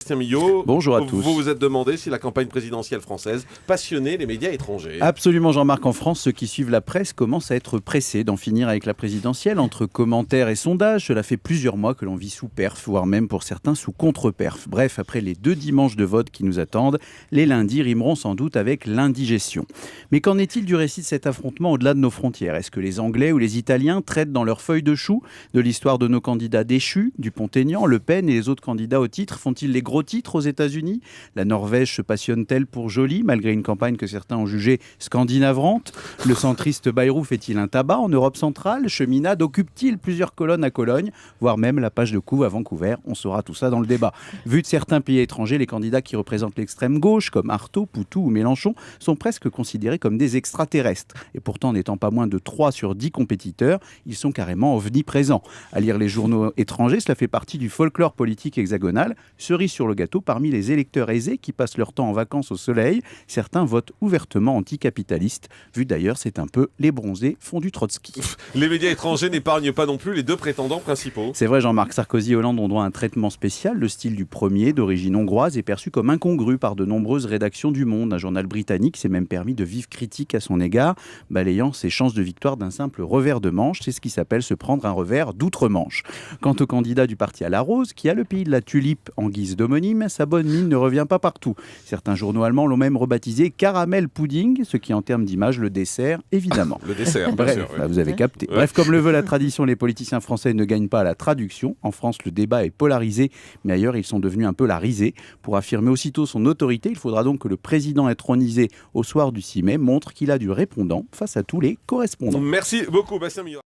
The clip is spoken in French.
Bastien Millot, bonjour à tous. Vous vous êtes demandé si la campagne présidentielle française passionnait les médias étrangers. Absolument Jean-Marc, en France, ceux qui suivent la presse commencent à être pressés d'en finir avec la présidentielle. Entre commentaires et sondages, cela fait plusieurs mois que l'on vit sous perf, voire même pour certains sous contre-perf. Bref, après les 2 dimanches de vote qui nous attendent, les lundis rimeront sans doute avec l'indigestion. Mais qu'en est-il du récit de cet affrontement au-delà de nos frontières ? Est-ce que les Anglais ou les Italiens traitent dans leur feuille de chou de l'histoire de nos candidats déchus, Dupont-Aignan, Le Pen et les autres candidats au titre? Font-ils les gros titres aux États-Unis? La Norvège se passionne-t-elle pour Joly, malgré une campagne que certains ont jugée scandinavrante? Le centriste Bayrou fait-il un tabac en Europe centrale? Cheminade occupe-t-il plusieurs colonnes à Cologne, voire même la page de couve à Vancouver? On saura tout ça dans le débat. Vu de certains pays étrangers, les candidats qui représentent l'extrême gauche, comme Artaud, Poutou ou Mélenchon, sont presque considérés comme des extraterrestres. Et pourtant, n'étant pas moins de 3 sur 10 compétiteurs, ils sont carrément omniprésents. À lire les journaux étrangers, cela fait partie du folklore politique hexagonal. Cerise sur le gâteau, parmi les électeurs aisés qui passent leur temps en vacances au soleil, certains votent ouvertement anticapitalistes. Vu d'ailleurs, c'est un peu les bronzés fondus Trotsky. Les médias étrangers n'épargnent pas non plus les 2 prétendants principaux. C'est vrai, Jean-Marc, Sarkozy et Hollande ont droit à un traitement spécial. Le style du premier, d'origine hongroise, est perçu comme incongru par de nombreuses rédactions du Monde. Un journal britannique s'est même permis de vives critiques à son égard, balayant ses chances de victoire d'un simple revers de manche. C'est ce qui s'appelle se prendre un revers d'outre-manche. Quant au candidat du parti à la rose, qui a le pays de la tulipe en guise d'homonyme, sa bonne mine ne revient pas partout. Certains journaux allemands l'ont même rebaptisé caramel pudding, ce qui en termes d'image le dessert, évidemment. Le dessert, bien Bref, sûr. Oui. vous avez capté. Ouais. Bref, comme le veut la tradition, les politiciens français ne gagnent pas à la traduction. En France, le débat est polarisé, mais ailleurs, ils sont devenus un peu la risée. Pour affirmer aussitôt son autorité, il faudra donc que le président intronisé au soir du 6 mai montre qu'il a du répondant face à tous les correspondants. Merci beaucoup, Bastien Millot.